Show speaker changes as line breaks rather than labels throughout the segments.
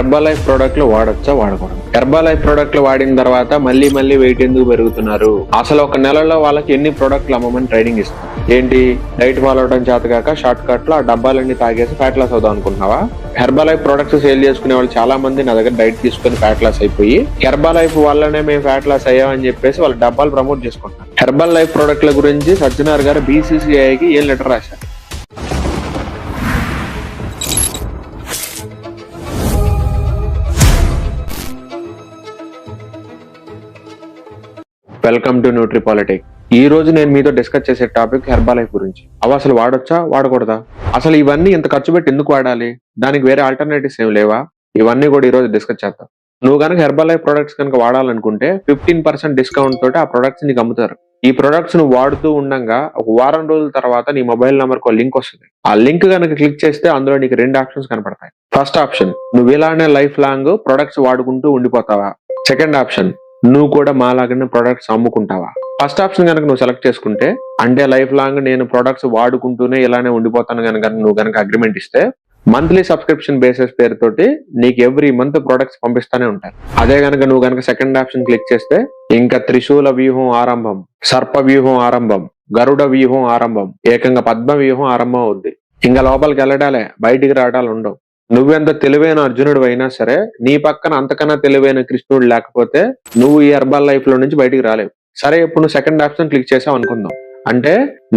Herbalife ప్రోడక్ట్లు వాడొచ్చా వాడకూడదు? Herbalife ప్రోడక్ట్లు వాడిన తర్వాత మళ్ళీ వెయిట్ ఎందుకు పెరుగుతున్నారు? అసలు ఒక నెలలో వాళ్ళకి ఎన్ని ప్రోడక్ట్లు అమ్మమని ట్రైనింగ్ ఇస్తారు? ఏంటి డైట్ ఫాలో అవడం చేతగాక షార్ట్ కట్ లో ఆ డబ్బాలన్నీ తాగేసి ఫ్యాట్ లాస్ అవుదాం అనుకుంటున్నావా? హెర్బలైఫ్ ప్రొడక్ట్స్ సేల్ చేసుకునే వాళ్ళు చాలా మంది నా దగ్గర డైట్ తీసుకుని ఫ్యాట్ లాస్ అయిపోయి హెర్బలైఫ్ వల్లనే మేము ఫ్యాట్ లాస్ అయ్యామని చెప్పేసి వాళ్ళ డబ్బాలు ప్రమోట్ చేసుకుంటారు. హెర్బల్ లైఫ్ ప్రొడక్ట్ల గురించి సజ్జనార్ గారు BCCIకి ఏం లెటర్ రాశారు? Welcome to Nutri politics. ఈ రోజు నేను మీతో డిస్కస్ చేసే టాపిక్ హెర్బలైఫ్ గురించి. అవి అసలు వాడొచ్చా వాడకూడదా? అసలు ఇవన్నీ ఇంత ఖర్చు పెట్టి ఎందుకు వాడాలి? దానికి వేరే ఆల్టర్నేటివ్స్ ఏం లేవా? ఇవన్నీ కూడా ఈ రోజు డిస్కస్ చేద్దాం. నువ్వు కనుక హెర్బలైఫ్ ప్రొడక్ట్స్ కనుక వాడాలనుకుంటే 15% డిస్కౌంట్ తోటి ఆ ప్రొడక్ట్స్ నీకు అమ్ముతారు. ఈ ప్రొడక్ట్స్ నువ్వు వాడుతూ ఉండగా ఒక వారం రోజుల తర్వాత నీ మొబైల్ నెంబర్ కు లింక్ వస్తుంది. ఆ లింక్ కనుక క్లిక్ చేస్తే అందులో నీకు 2 ఆప్షన్స్ కనపడతాయి. ఫస్ట్ ఆప్షన్, నువ్వు ఇలానే లైఫ్ లాంగ్ ప్రొడక్ట్స్ వాడుకుంటూ ఉండిపోతావా? సెకండ్ ఆప్షన్, నువ్వు కూడా మాలాగానే ప్రొడక్ట్స్ అమ్ముకుంటావా? ఫస్ట్ ఆప్షన్ కనుక నువ్వు సెలెక్ట్ చేసుకుంటే, అంటే లైఫ్ లాంగ్ నేను ప్రొడక్ట్స్ వాడుకుంటూనే ఇలానే ఉండిపోతాను కనుక నువ్వు కనుక అగ్రిమెంట్ ఇస్తే మంత్లీ సబ్స్క్రిప్షన్ బేసిస్ పేరుతోటి నీకు ఎవ్రీ మంత్ ప్రొడక్ట్స్ పంపిస్తానే ఉంటారు. అదే కనుక నువ్వు కనుక సెకండ్ ఆప్షన్ క్లిక్ చేస్తే ఇంకా త్రిశూల వ్యూహం ఆరంభం, సర్ప వ్యూహం ఆరంభం, గరుడ వ్యూహం ఆరంభం, ఏకంగా పద్మ వ్యూహం ఆరంభం అవుద్ది. ఇంకా లోపలికి వెళ్ళడాలే, బయటికి రావడాలు ఉండవు. నువ్వెంత తెలివైన అర్జునుడు అయినా సరే నీ పక్కన అంతకన్నా తెలివైన కృష్ణుడు లేకపోతే నువ్వు ఈ హెర్బల్ లైఫ్ లో నుంచి బయటికి రాలేవు. సరే, ఇప్పుడు నువ్వు సెకండ్ ఆప్షన్ క్లిక్ చేసావు అనుకుందాం. అంటే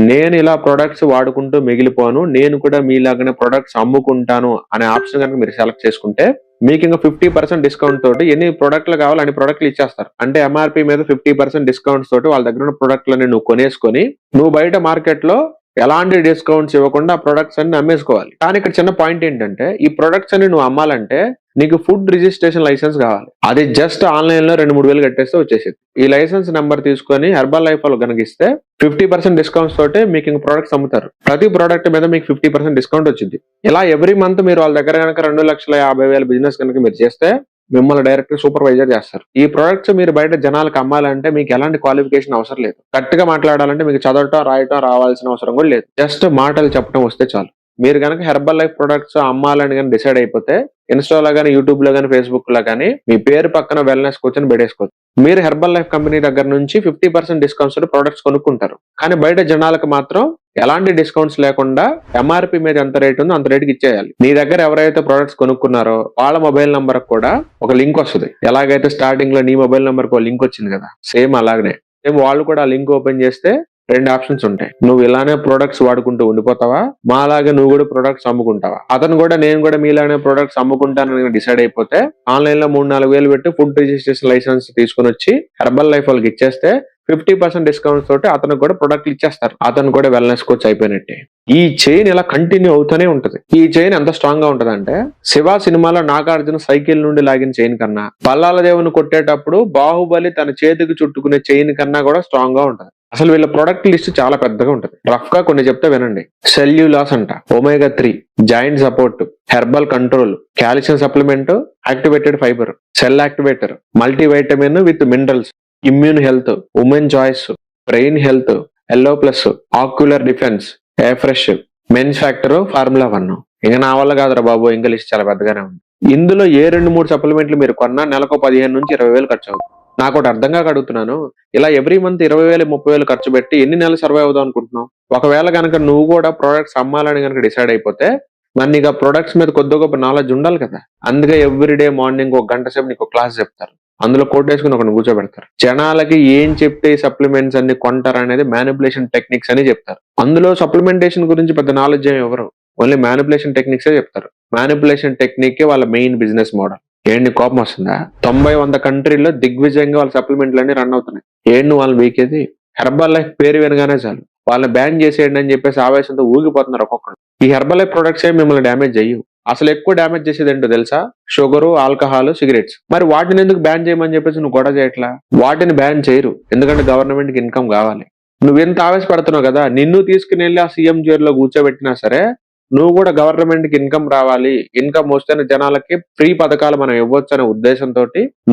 నేను ఇలా ప్రొడక్ట్స్ వాడుకుంటూ మిగిలిపోను, నేను కూడా మీలాగానే ప్రొడక్ట్స్ అమ్ముకుంటాను అనే ఆప్షన్ కనుక మీరు సెలెక్ట్ చేసుకుంటే మీకు ఇంకా 50% డిస్కౌంట్ తోటి ఎన్ని ప్రొడక్ట్లు కావాలో అన్ని ప్రొడక్ట్లు ఇచ్చేస్తారు. అంటే MRP మీద 50% డిస్కౌంట్స్ తోటి వాళ్ళ దగ్గర ఉన్న ప్రొడక్ట్లని నువ్వు కొనేసుకొని నువ్వు బయట మార్కెట్ లో ఎలాంటి డిస్కౌంట్స్ ఇవ్వకుండా ప్రొడక్ట్స్ అన్ని అమ్మేసుకోవాలి. కానీ ఇక్కడ చిన్న పాయింట్ ఏంటంటే, ఈ ప్రొడక్ట్స్ అన్ని నువ్వు అమ్మాలంటే నీకు ఫుడ్ రిజిస్ట్రేషన్ లైసెన్స్ కావాలి. అది జస్ట్ ఆన్లైన్ లో 2-3 వేలు కట్టేస్తే వచ్చేసింది. ఈ లైసెన్స్ నెంబర్ తీసుకొని హెర్బల్ లైఫ్ లో కనిగిస్తే 50% డిస్కౌంట్స్ తోటే మీకు ఇంక ప్రొడక్ట్స్ అమ్ముతారు. ప్రతి ప్రొడక్ట్ మీద మీకు 50% డిస్కౌంట్ వచ్చింది. ఇలా ఎవ్రీ మంత్ మీరు వాళ్ళ దగ్గర కనుక 2,50,000 బిజినెస్ కనుక మీరు చేస్తే మిమ్మల్ని డైరెక్ట్ సూపర్వైజర్ చేస్తారు. ఈ ప్రొడక్ట్స్ మీరు బయట జనాలకు అమ్మాలంటే మీకు ఎలాంటి క్వాలిఫికేషన్ అవసరం లేదు. కరెక్ట్ గా మాట్లాడాలంటే మీకు చదవటం రాయటం రావాల్సిన అవసరం కూడా లేదు. జస్ట్ మాటలు చెప్పడం వస్తే చాలు. మీరు కనుక హెర్బల్ లైఫ్ ప్రొడక్ట్స్ అమ్మాలని కానీ డిసైడ్ అయిపోతే ఇన్స్టాలో కానీ, యూట్యూబ్ లో కానీ, ఫేస్బుక్ లో కానీ మీ పేరు పక్కన వెల్నెస్ కోచ్ అని పెట్టేసుకోవచ్చు. మీరు హెర్బల్ లైఫ్ కంపెనీ దగ్గర నుంచి 50% డిస్కౌంట్స్ ప్రొడక్ట్స్ కొనుక్కుంటారు. కానీ బయట జనాలకు మాత్రం ఎలాంటి డిస్కౌంట్స్ లేకుండా MRP మీద ఎంత రేట్ ఉందో అంత రేటుకి ఇచ్చేయాలి. నీ దగ్గర ఎవరైతే ప్రొడక్ట్స్ కొనుక్కున్నారో వాళ్ళ మొబైల్ నంబర్ కూడా ఒక లింక్ వస్తుంది. ఎలాగైతే స్టార్టింగ్ లో నీ మొబైల్ నంబర్ కు లింక్ వచ్చింది కదా, సేమ్ అలాగనే వాళ్ళు కూడా ఆ లింక్ ఓపెన్ చేస్తే 2 ఆప్షన్స్ ఉంటాయి. నువ్వు ఇలానే ప్రొడక్ట్స్ వాడుకుంటూ ఉండిపోతావా, మాలాగే నువ్వు కూడా ప్రొడక్ట్స్ అమ్ముకుంటావా? అతను కూడా నేను కూడా మీలానే ప్రొడక్ట్స్ అమ్ముకుంటానని డిసైడ్ అయిపోతే ఆన్లైన్ లో 3-4 వేలు పెట్టి ఫుడ్ రిజిస్ట్రేషన్ లైసెన్స్ తీసుకుని వచ్చి హెర్బల్ లైఫ్ వాళ్ళకి ఇచ్చేస్తే 50% డిస్కౌంట్ తోటి అతను కూడా ప్రొడక్ట్లు ఇచ్చేస్తారు. అతను కూడా వెల్నెస్ కోచ్ అయిపోయినట్టే. ఈ చైన్ ఇలా కంటిన్యూ అవుతూనే ఉంటది. ఈ చైన్ ఎంత స్ట్రాంగ్ గా ఉంటదంటే, శివ సినిమాలో నాగార్జున సైకిల్ నుండి లాగిన చైన్ కన్నా, బల్లాల దేవుని కొట్టేటప్పుడు బాహుబలి తన చేతికి చుట్టుకునే చైన్ కన్నా కూడా స్ట్రాంగ్ గా ఉంటది. అసలు వీళ్ళ ప్రొడక్ట్ లిస్ట్ చాలా పెద్దగా ఉంటది. రఫ్ గా కొన్ని చెప్తే వినండి. సెల్యులాస్ అంట, omega 3, joint support, herbal control, calcium supplement, activated fibre, cell activator, multivitamin with minerals, immune health, women choice, brain health, yellow plus, ocular defence, air fresh, men's factor, formula 1. ఇంకా నా వల్ల కాదురా బాబు, ఇంకా లిస్ట్ చాలా పెద్దగానే ఉంది. ఇందులో ఏ 2-3 సప్లిమెంట్లు మీరు కొన్నా నెలకు 15 నుంచి 20 వేలు ఖర్చు అవుతుంది. నాకు ఒకటి అర్థం కాక అడుగుతున్నాను, ఇలా ఎవ్రీ మంత్ 20,000-30 వేలు ఖర్చు పెట్టి ఎన్ని నెలలు సర్వైవ్ అవుదాం అనుకుంటున్నావు? ఒకవేళ కనుక నువ్వు కూడా ప్రొడక్ట్స్ అమ్మాలని కనుక డిసైడ్ అయిపోతే మరి నీకు ఆ ప్రొడక్ట్స్ మీద కొద్ది గొప్ప నాలెడ్జ్ ఉండాలి కదా. అందుకే ఎవ్రీడే మార్నింగ్ 1 గంట సేపు నీకు క్లాస్ చెప్తారు. అందులో కోటేసుకుని ఒకరిని కూర్చోబెడతారు. జనాలకి ఏం చెప్తే ఈ సప్లిమెంట్స్ అన్ని కొంటారు అనేది మ్యానిపులేషన్ టెక్నిక్స్ అని చెప్తారు. అందులో సప్లిమెంటేషన్ గురించి పెద్ద నాలెడ్జ్ ఏమి ఎవరు, ఓన్లీ మ్యానిపులేషన్ టెక్నిక్సే చెప్తారు. మ్యానిపులేషన్ టెక్నిక్ వాళ్ళ మెయిన్ బిజినెస్ మోడల్. ఏంటి కోపం వస్తుందా? 90-100 కంట్రీల్లో దిగ్విజయంగా వాళ్ళ సప్లిమెంట్లు అన్ని రన్ అవుతున్నాయి. ఏంటి వాళ్ళు వీకేది? హెర్బల్ లైఫ్ పేరు వినగానే చాలు వాళ్ళని బ్యాన్ చేసేయండి అని చెప్పేసి ఆవేశంతో ఊగిపోతున్నారు ఒక్కొక్కరు. ఈ హెర్బల్ లైఫ్ ప్రొడక్ట్స్ ఏమి మిమ్మల్ని డ్యామేజ్ చెయ్యవు. అసలు ఎక్కువ డ్యామేజ్ చేసేది ఏంటో తెలుసా? Sugar, alcohol, cigarettes. మరి వాటిని ఎందుకు బ్యాన్ చేయమని చెప్పేసి నువ్వు గొడవ చేయట్లా? వాటిని బ్యాన్ చేయరు, ఎందుకంటే గవర్నమెంట్ కి ఇన్కమ్ కావాలి. నువ్వు ఎంత ఆవేశపడుతున్నావు కదా, నిన్ను తీసుకుని వెళ్ళి ఆ సీఎం చైర్ లో కూర్చోబెట్టినా సరే నువ్వు కూడా గవర్నమెంట్ కి ఇన్కమ్ రావాలి, ఇన్కమ్ వస్తేనే జనాలకి ఫ్రీ పథకాలు మనం ఇవ్వచ్చు అనే ఉద్దేశంతో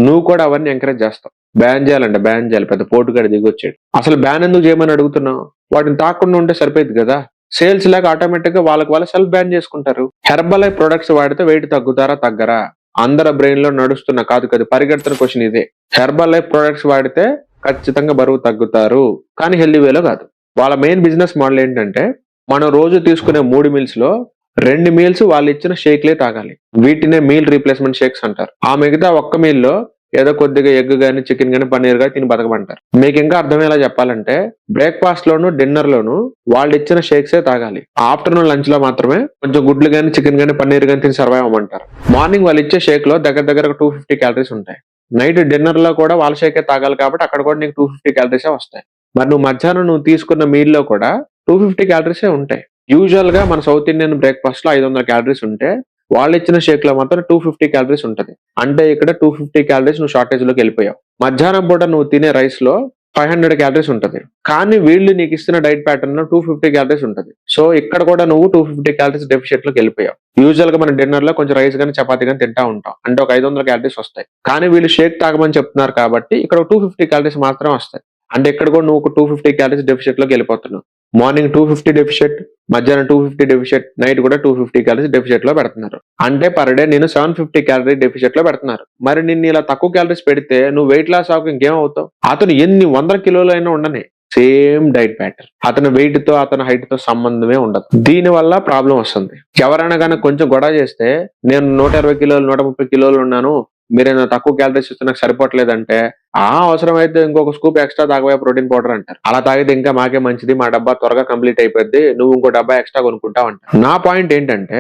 నువ్వు కూడా అవన్నీ ఎంకరేజ్ చేస్తావు. బ్యాన్ చేయాలంటే బ్యాన్ చేయాలి, పెద్ద పోటుగాడి దిగొచ్చాడు. అసలు బ్యాన్ ఎందుకు చేయమని అడుగుతున్నావు? వాటిని తాకుండా ఉంటే సరిపోయింది కదా. సేల్స్ లేక ఆటోమేటిక్ గా వాళ్ళకి వాళ్ళు సెల్ఫ్ బ్యాన్ చేసుకుంటారు. హెర్బల్ ప్రొడక్ట్స్ వాడితే వెయిట్ తగ్గుతారా తగ్గరా? అందరి బ్రెయిన్ లో నడుస్తున్న కాదు పరిగెడుతున్న క్వశ్చన్ ఇదే. హెర్బల్ లైఫ్ ప్రొడక్ట్స్ వాడితే ఖచ్చితంగా బరువు తగ్గుతారు, కానీ హెల్దీ వేలో కాదు. వాళ్ళ మెయిన్ బిజినెస్ మోడల్ ఏంటంటే మనం రోజు తీసుకునే 3 మీల్స్ లో 2 మీల్స్ వాళ్ళు ఇచ్చిన షేక్లే తాగాలి. వీటినే మీల్ రీప్లేస్మెంట్ షేక్స్ అంటారు. ఆ మిగతా ఒక్క మీల్ లో ఏదో కొద్దిగా ఎగ్ గానీ చికెన్ గానీ పన్నీర్ గానీ తిని బతకమంటారు. మీకు ఇంకా అర్థమయ్యేలా చెప్పాలంటే బ్రేక్ఫాస్ట్ లోను డిన్నర్ లోను వాళ్ళు ఇచ్చిన షేక్సే తాగాలి. ఆఫ్టర్నూన్ లంచ్ లో మాత్రమే కొంచెం గుడ్లు గానీ చికెన్ గానీ పన్నీర్ గానీ తిని సర్వైవ్ అవ్వమంటారు. మార్నింగ్ వాళ్ళు ఇచ్చే షేక్ లో దగ్గర 250 క్యాలరీస్ ఉంటాయి. నైట్ డిన్నర్ లో కూడా వాళ్ళ షేకే తాగాలి కాబట్టి అక్కడ కూడా నీకు 250 క్యాలరీసే వస్తాయి. మరి నువ్వు మధ్యాహ్నం నువ్వు తీసుకున్న మీల్ లో కూడా 250 క్యాలరీసే ఉంటాయి. యూజువల్ గా మన సౌత్ ఇండియన్ బ్రేక్ఫాస్ట్ లో 500 క్యాలరీస్ ఉంటే వాళ్ళు ఇచ్చిన షేక్ లో మాత్రం 250 క్యాలరీస్ ఉంటది. అంటే ఇక్కడ 250 క్యాలరీస్ నువ్వు షార్టేజ్ లోకి వెళ్ళిపోయావు. మధ్యాహ్నం పూట నువ్వు తినే రైస్ లో 500 క్యాలరీస్ ఉంటది, కానీ వీళ్ళు నీకు ఇస్తున్న డైట్ ప్యాటర్న్ లో 250 క్యాలరీస్ ఉంటది. సో ఇక్కడ కూడా నువ్వు 250 క్యాలరీస్ డెఫిషియట్ లోకి వెళ్ళిపోయావు. యూజువల్ గా మన డిన్నర్ లో కొంచెం రైస్ గానీ చపాతీ గానీ తింటా ఉంటాం, అంటే ఒక 500 క్యాలరీస్ వస్తాయి. కానీ వీళ్ళు షేక్ తాగమని చెప్తున్నారు కాబట్టి ఇక్కడ 250 క్యాలరీస్ మాత్రం వస్తాయి. అంటే ఇక్కడ కూడా నువ్వు 250 క్యాలరీస్ డెఫిషియట్ లోకి వెళ్ళిపోతున్నావు. మార్నింగ్ 250 డెఫిషియట్, మధ్యాహ్నం 250 డెఫిషియట్, నైట్ కూడా 250 క్యాలరీస్ డెఫిషియట్ లో పెడుతున్నారు. అంటే పర్ డే నేను 750 క్యాలరీ డెఫిషియట్ లో పెడుతున్నారు. మరి నిన్ను ఇలా తక్కువ క్యాలరీస్ పెడితే నువ్వు వెయిట్ లాస్ అవ్వక ఇంకేం అవుతావు? అతను ఎన్ని 100 కిలోలు అయినా ఉండని సేమ్ డైట్ ప్యాటర్న్, అతని వెయిట్ తో అతని హైట్ తో సంబంధమే ఉండదు. దీని వల్ల ప్రాబ్లం వస్తుంది. ఎవరైనా కానీ కొంచెం గొడవ చేస్తే నేను 120 కిలోలు 130 కిలోలు ఉన్నాను, మీరేనా తక్కువ క్యాలరీస్ ఇస్తే నాకు సరిపోవట్లేదంటే అవసరం అయితే ఇంకొక స్కూప్ ఎక్స్ట్రా తాగబోయే ప్రోటీన్ పౌడర్ అంటారు. అలా తాగితే ఇంకా మాకే మంచిది, మా డబ్బా త్వరగా కంప్లీట్ అయిపోద్ది, నువ్వు ఇంకో డబ్బా ఎక్స్ట్రా కొనుక్కుంటావు అంటారు. నా పాయింట్ ఏంటంటే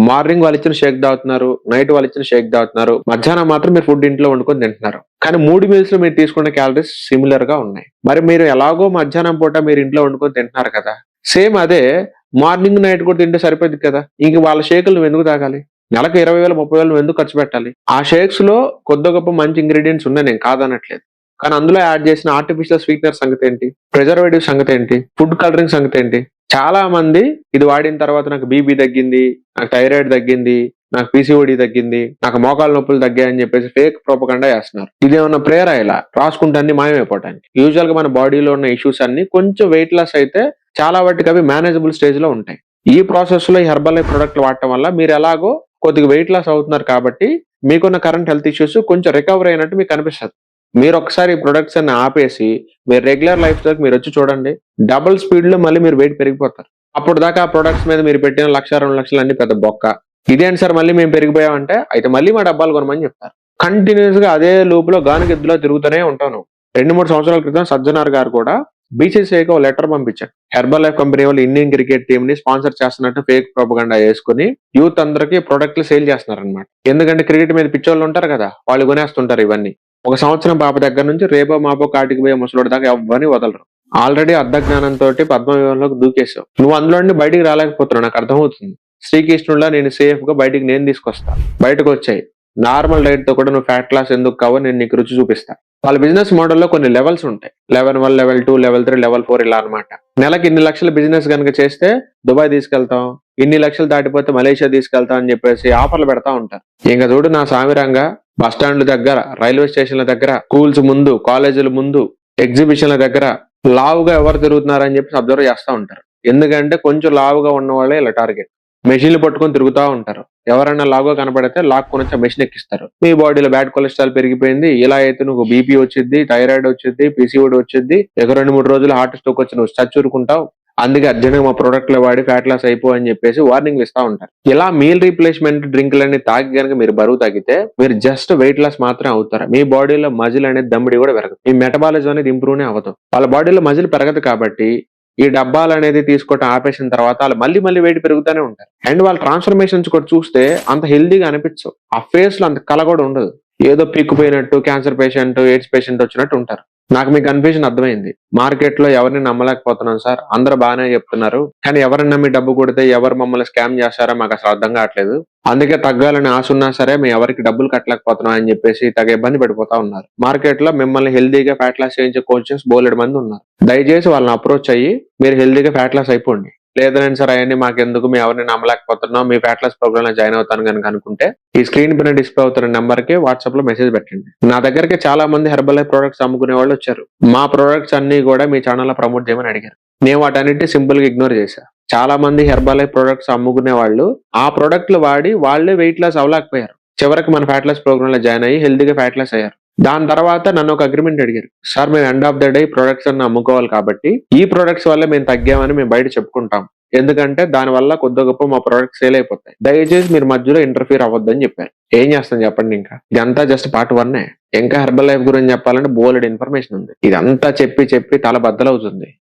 మార్నింగ్ వాళ్ళు ఇచ్చిన షేక్ తాగుతున్నారు, నైట్ వాళ్ళు ఇచ్చిన షేక్ తాగుతున్నారు, మధ్యాహ్నం మాత్రం మీరు ఫుడ్ ఇంట్లో వండుకొని తింటున్నారు. కానీ 3 మీల్స్ లో మీరు తీసుకున్న క్యాలరీస్ సిమిలర్ గా ఉన్నాయి. మరి మీరు ఎలాగో మధ్యాహ్నం పూట మీరు ఇంట్లో వండుకొని తింటున్నారు కదా, సేమ్ అదే మార్నింగ్ నైట్ కూడా తింటే సరిపోద్ది కదా. ఇంక వాళ్ళ షేకులు నువ్వు ఎందుకు తాగాలి? నెలకు 20,000 30,000 నువ్వు ఎందుకు ఖర్చు పెట్టాలి? ఆ షేక్స్ లో కొద్ది గొప్ప మంచి ఇంగ్రీడియంట్స్ ఉన్నాయి, నేను కాదనట్లేదు. కానీ అందులో యాడ్ చేసిన ఆర్టిఫిషియల్ స్వీట్నర్ సంగతి ఏంటి, ప్రిజర్వేటివ్ సంగతి ఏంటి, ఫుడ్ కలరింగ్ సంగతి ఏంటి? చాలా మంది ఇది వాడిన తర్వాత నాకు బీపీ తగ్గింది, నాకు థైరాయిడ్ తగ్గింది, నాకు పీసీఓడి తగ్గింది, నాకు మోకాళ్ళ నొప్పులు తగ్గాయని చెప్పేసి ఫేక్ ప్రోపగండా చేస్తున్నారు. ఇదేమన్నా ప్రేయర్ ఇలా రాసుకుంటే అన్ని మాయమైపోవటానికి. యూజువల్ గా మన బాడీలో ఉన్న ఇష్యూస్ అన్ని కొంచెం వెయిట్ లాస్ అయితే చాలా వాటికి అవి మేనేజబుల్ స్టేజ్ లో ఉంటాయి. ఈ ప్రాసెస్ లో ఈ హెర్బల్ లైఫ్ ప్రొడక్ట్ వాడటం వల్ల మీరు ఎలాగో కొద్దిగా వెయిట్ లాస్ అవుతున్నారు కాబట్టి మీకున్న కరెంట్ హెల్త్ ఇష్యూస్ కొంచెం రికవర్ అయినట్టు మీకు అనిపిస్తుంది. మీరు ఒకసారి ఈ ప్రొడక్ట్స్ అన్ని ఆపేసి మీరు రెగ్యులర్ లైఫ్ స్టైల్ మీరు వచ్చి చూడండి, డబుల్ స్పీడ్ లో మళ్ళీ మీరు వెయిట్ పెరిగిపోతారు. అప్పుడు దాకా ఆ ప్రొడక్ట్స్ మీద మీరు పెట్టిన 1,00,000 2 లక్షలు అన్ని పెద్ద బొక్క. ఇదేంటి సార్ మళ్ళీ మేము పెరిగిపోయామంటే అయితే మళ్ళీ మా డబ్బాలు కొనమని చెప్తారు. కంటిన్యూస్ గా అదే లూప్ లో గానుగెద్దులో తిరుగుతూనే ఉంటాను. 2-3 సంవత్సరాల క్రితం సజ్జనార్ గారు కూడా బీసీసీఐకి ఒక లెటర్ పంపించారు. హెర్బల్ లైఫ్ కంపెనీ వాళ్ళు ఇండియన్ క్రికెట్ టీమ్ ని స్పాన్సర్ చేస్తున్నట్టు ఫేక్ ప్రోపగండా వేసుకుని యూత్ అందరికి ప్రొడక్ట్లు సేల్ చేస్తున్నారు అనమాట. ఎందుకంటే క్రికెట్ మీద పిచ్చోళ్ళు ఉంటారు కదా, వాళ్ళు కొనేస్తుంటారు ఇవన్నీ. 1 సంవత్సరం పాప దగ్గర నుంచి రేపో మాపో కాటికి పోయే ముసలోడి దాకా ఎవరిని వదలరు. ఆల్రెడీ అర్ధజ్ఞానంతో పద్మవ్యూహంలోకి దూకేసావు. నువ్వు అందులో నుండి బయటికి రాలేకపోతున్నావు, నాకు అర్థమవుతుంది. శ్రీకృష్ణుడిలా నేను సేఫ్ గా బయటికి నేను తీసుకొస్తా, బయటకు వచ్చాయి. నార్మల్ డైట్ తో కూడా నువ్వు ఫ్యాట్ లాస్ ఎందుకు కావో నేను నీకు రుచి చూపిస్తా. వాళ్ళ బిజినెస్ మోడల్లో కొన్ని లెవెల్స్ ఉంటాయి. లెవెల్ 1, లెవెల్ 2, లెవెల్ 3, లెవెల్ 4 ఇలా అనమాట. నెలకి ఇన్ని లక్షల బిజినెస్ కనుక చేస్తే దుబాయ్ తీసుకెళ్తాం, ఇన్ని లక్షలు దాటిపోతే మలేషియా తీసుకెళ్తాం అని చెప్పేసి ఆఫర్లు పెడతా ఉంటారు. ఇంకా చూడు నా సామిరంగా బస్ స్టాండ్ల దగ్గర, రైల్వే స్టేషన్ల దగ్గర, స్కూల్స్ ముందు, కాలేజీల ముందు, ఎగ్జిబిషన్ల దగ్గర లావుగా ఎవరు తిరుగుతున్నారని చెప్పి అబ్జర్వ్ చేస్తూ ఉంటారు. ఎందుకంటే కొంచెం లావుగా ఉన్న వాళ్ళే ఇలా టార్గెట్. మెషిన్లు పట్టుకొని తిరుగుతూ ఉంటారు. ఎవరైనా లావుగా కనపడితే లాక్కొని వచ్చి మెషిన్ ఎక్కిస్తారు. మీ బాడీలో బ్యాడ్ కొలెస్ట్రాల్ పెరిగిపోయింది, ఇలా అయితే నువ్వు బీపీ వచ్చింది, థైరాయిడ్ వచ్చింది, పీసీఓడి వచ్చింది, 2-3 రోజులు హార్ట్ స్ట్రోక్ వచ్చి నువ్వు చచ్చూరుకుంటావు, అందుకే అర్జెంట్గా మా ప్రొడక్ట్ లో వాడి ఫ్యాట్ లాస్ అయిపో అని చెప్పేసి వార్నింగ్ ఇస్తా ఉంటారు. ఇలా మీల్ రీప్లేస్మెంట్ డ్రింక్లన్నీ తాగి కనుక మీరు బరువు తగ్గితే మీరు జస్ట్ వెయిట్ లాస్ మాత్రం అవుతారు. మీ బాడీలో మజిల్ అనేది దమ్మిడి కూడా పెరగదు, మీ మెటబాలిజం అనేది ఇంప్రూవ్ అవ్వదు. వాళ్ళ బాడీలో మజిల్ పెరగదు కాబట్టి ఈ డబ్బాలు అనేది తీసుకోవటం ఆపేసిన తర్వాత వాళ్ళు మళ్ళీ వెయిట్ పెరుగుతూనే ఉంటారు. అండ్ వాళ్ళ ట్రాన్స్ఫర్మేషన్స్ కూడా చూస్తే అంత హెల్దీగా అనిపించవు. ఆ ఫేస్ లో అంత కళ కూడా ఉండదు, ఏదో పీక్కుపోయినట్టు క్యాన్సర్ పేషెంట్, ఎయిడ్స్ పేషెంట్ వచ్చినట్టు ఉంటారు. నాకు మీ కన్ఫ్యూజన్ అర్థమైంది. మార్కెట్ లో ఎవరిని నమ్మలేకపోతున్నాం సార్, అందరూ బాగానే చెప్తున్నారు, కానీ ఎవరిని నమ్మి డబ్బు కొడితే ఎవరు మమ్మల్ని స్కామ్ చేస్తారో మాకు అసలు అర్థం కావట్లేదు. అందుకే తగ్గాలని ఆశ ఉన్నా సరే మేము ఎవరికి డబ్బులు కట్టలేకపోతున్నాం అని చెప్పేసి తగ్గ ఇబ్బంది పడిపోతా ఉన్నారు. మార్కెట్ లో మిమ్మల్ని హెల్దీగా ఫ్యాట్ లాస్ చేయించే కోచెస్ బోలెడు మంది ఉన్నారు. దయచేసి వాళ్ళని అప్రోచ్ అయ్యి మీరు హెల్దీగా ఫ్యాట్ లాస్ అయిపోండి. లేదండి సార్ అవన్నీ మాకెందుకు, మేము ఎవరిని నమ్మలేకపోతున్నాం, మీ ఫ్యాట్ లాస్ ప్రోగ్రామ్ లో జాయిన్ అవుతాను కనుక అనుకుంటే ఈ స్క్రీన్ పైన డిస్ప్లే అవుతున్న నెంబర్ కి వాట్సాప్ లో మెసేజ్ పెట్టండి. నా దగ్గరికి చాలా మంది హెర్బల్ లైఫ్ ప్రొడక్ట్స్ అమ్ముకునే వాళ్ళు వచ్చారు. మా ప్రొడక్ట్స్ అన్ని కూడా మీ ఛానల్ లో ప్రమోట్ చేయమని అడిగారు. నేను వాటన్నిటి సింపుల్ గా ఇగ్నోర్ చేశా. చాలా మంది హెర్బల్ లైఫ్ ప్రొడక్ట్స్ అమ్ముకునే వాళ్ళు ఆ ప్రొడక్ట్లు వాడి వాళ్లే వెయిట్ లాస్ అవ్వలేకపోయారు. చివరికి మన ఫ్యాట్ లాస్ ప్రోగ్రామ్ లో జాయిన్ అయ్యి హెల్తీగా ఫ్యాట్ లాస్ అయ్యారు. దాని తర్వాత నన్ను ఒక అగ్రిమెంట్ అడిగారు. సార్ మేము end of the day products అన్ని అమ్ముకోవాలి కాబట్టి ఈ ప్రొడక్ట్స్ వల్ల మేము తగ్గామని మేము బయట చెప్పుకుంటాం. ఎందుకంటే దాని వల్ల కొద్ది గొప్ప మా ప్రొడక్ట్స్ సేల్ అయిపోతాయి. దయచేసి మీరు మధ్యలో ఇంటర్ఫీర్ అవ్వద్దని చెప్పారు. ఏం చేస్తాను చెప్పండి. ఇంకా ఇదంతా జస్ట్ పార్ట్ 1. ఇంకా హెర్బల్ లైఫ్ గురించి చెప్పాలంటే బోలెడ్ ఇన్ఫర్మేషన్ ఉంది. ఇదంతా చెప్పి చెప్పి తల బద్దలవుతుంది.